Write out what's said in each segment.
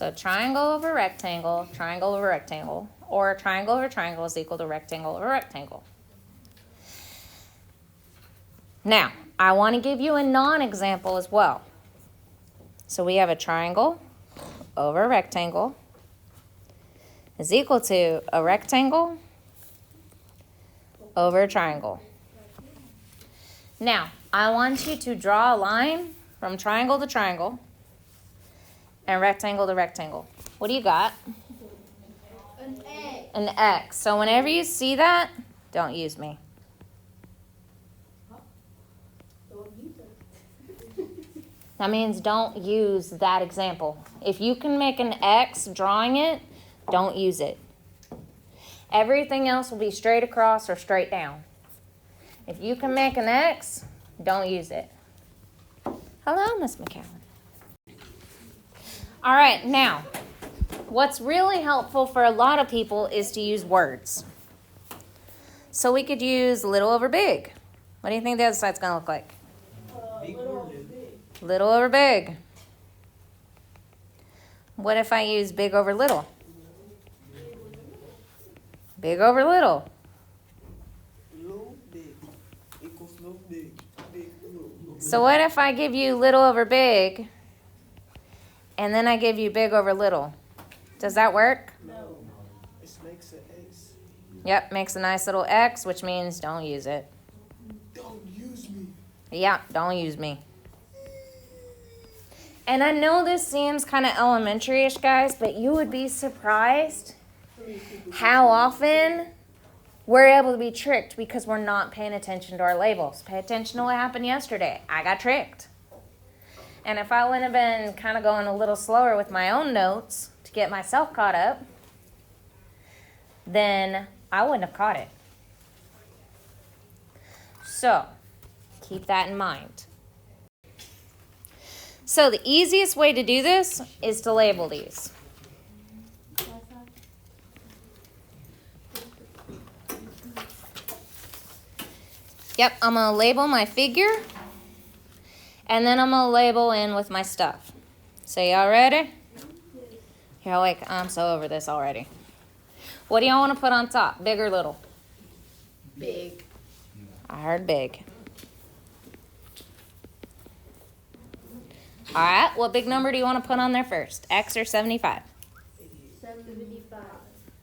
So triangle over rectangle, or triangle over triangle is equal to rectangle over rectangle. Now, I want to give you a non-example as well. So we have a triangle over a rectangle is equal to a rectangle over a triangle. Now, I want you to draw a line from triangle to triangle and rectangle to rectangle. What do you got? An X. An X. So whenever you see that, don't use me. That means don't use that example. If you can make an X drawing it, don't use it. Everything else will be straight across or straight down. If you can make an X, don't use it. Hello, Miss McCowan. All right, now, what's really helpful for a lot of people is to use words. So we could use little over big. What do you think the other side's going to look like? Little over big. What if I use big over little? Big over little. Little big equals little big. Big little. So what if I give you little over big and then I give you big over little? Does that work? No. It makes an X. Yep, makes a nice little X, which means don't use it. Don't use me. Yeah, don't use me. And I know this seems kind of elementary-ish, guys, but you would be surprised how often we're able to be tricked because we're not paying attention to our labels. Pay attention to what happened yesterday. I got tricked. And if I wouldn't have been kind of going a little slower with my own notes to get myself caught up, then I wouldn't have caught it. So, keep that in mind. So the easiest way to do this is to label these. Yep, I'm going to label my figure, and then I'm going to label in with my stuff. So y'all ready? You're like, I'm so over this already. What do y'all want to put on top, big or little? Big. I heard big. All right, what big number do you want to put on there first? X or 75? 75.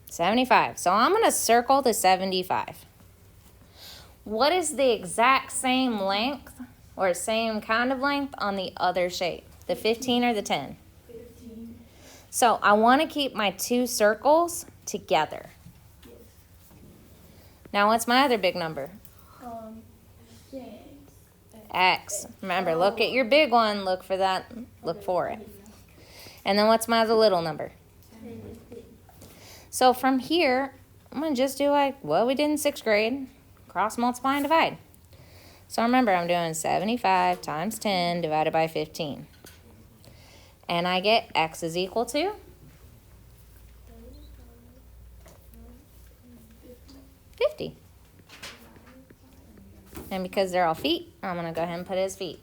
75. So I'm going to circle the 75. What is the exact same length or same kind of length on the other shape? The 15 or the 10? 15. So I want to keep my two circles together. Yes. Now what's my other big number? 6. X. Remember, look at your big one. Look for that. Look for it. And then what's my other little number? 10. So from here, I'm going to just do like what we did in 6th grade. Cross, multiply, and divide. So remember, I'm doing 75 times 10 divided by 15. And I get X is equal to 50. And because they're all feet, I'm going to go ahead and put his feet.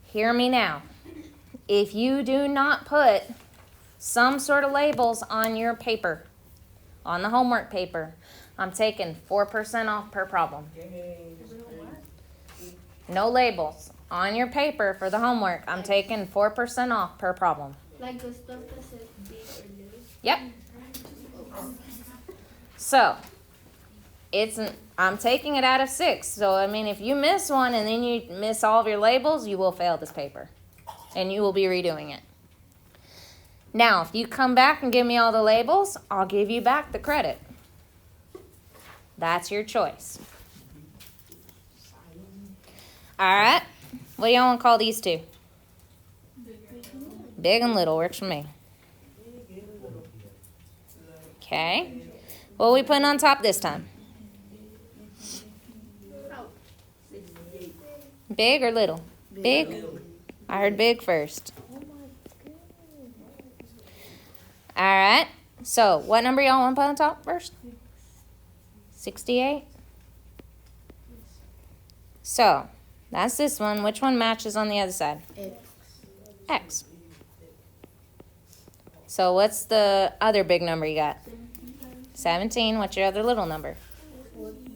Hear me now. If you do not put some sort of labels on your paper, on the homework paper, I'm taking 4% off per problem. No labels on your paper for the homework. I'm taking 4% off per problem. Like the stuff that says big or little? Yep. So, I'm taking it out of 6. So, I mean, if you miss one and then you miss all of your labels, you will fail this paper. And you will be redoing it. Now, if you come back and give me all the labels, I'll give you back the credit. That's your choice. All right. What do y'all want to call these two? Big and little works for me. Okay. What are we putting on top this time? Big or little? Big? I heard big first. All right. So, what number y'all want to put on top first? 68? So, that's this one. Which one matches on the other side? X. X. So what's the other big number you got? 17. 17. What's your other little number?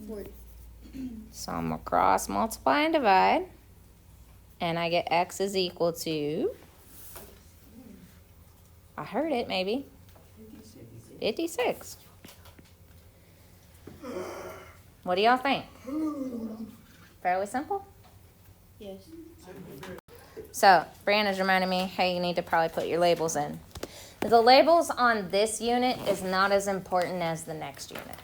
40. So I'm going to cross multiply and divide. And I get x is equal to, I heard it maybe, 56. What do y'all think? Fairly simple? Yes. So, Brianna's reminding me, hey, you need to probably put your labels in. The labels on this unit is not as important as the next unit.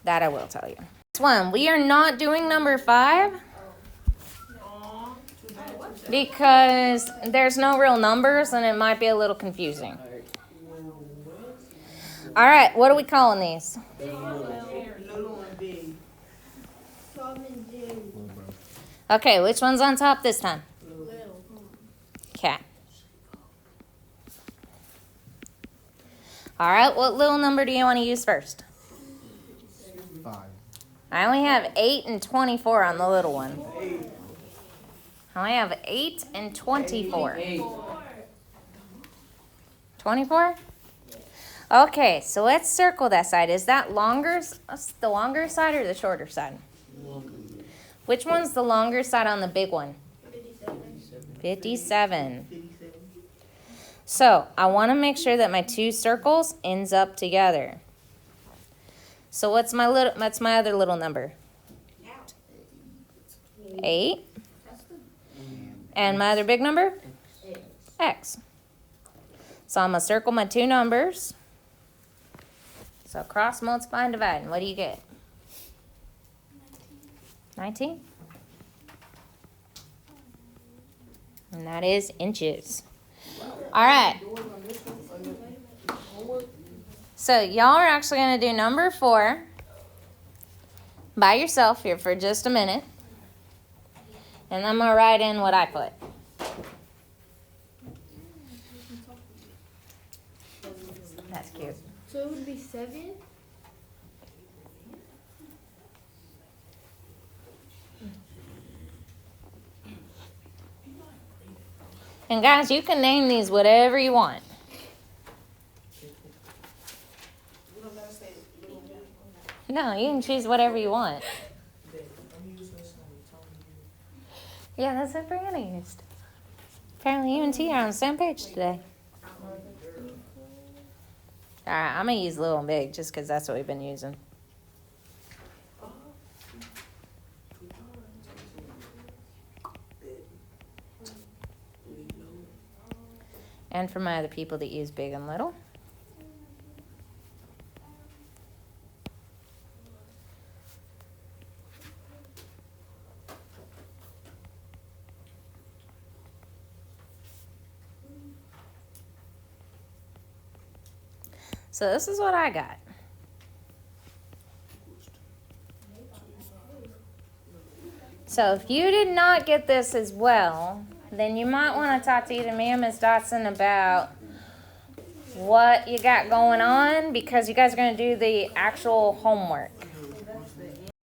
That I will tell you. Next one, we are not doing number 5 because there's no real numbers and it might be a little confusing. All right, what are we calling these? Okay, which one's on top this time? Okay. All right, what little number do you want to use first? 5. I only have 8 and 24 on the little one. I only have 8 and 24. 24? Okay, so let's circle that side. Is that longer, the longer side or the shorter side? Which one's the longer side on the big one? 57. So I want to make sure that my two circles ends up together. So what's my other little number? 8. And my other big number? X. So I'm going to circle my two numbers. So cross, multiply, and divide. And what do you get? 19? And that is inches. All right. So y'all are actually going to do number 4 by yourself here for just a minute. And I'm going to write in what I put. That's cute. So it would be 7? And guys, you can name these whatever you want. No, you can choose whatever you want. Yeah, that's what Brianna used. Apparently you and T are on the same page today. Alright, I'm going to use little and big just because that's what we've been using. And for my other people that use big and little. So this is what I got. So if you did not get this as well, then you might want to talk to either me or Ms. Dotson about what you got going on because you guys are going to do the actual homework.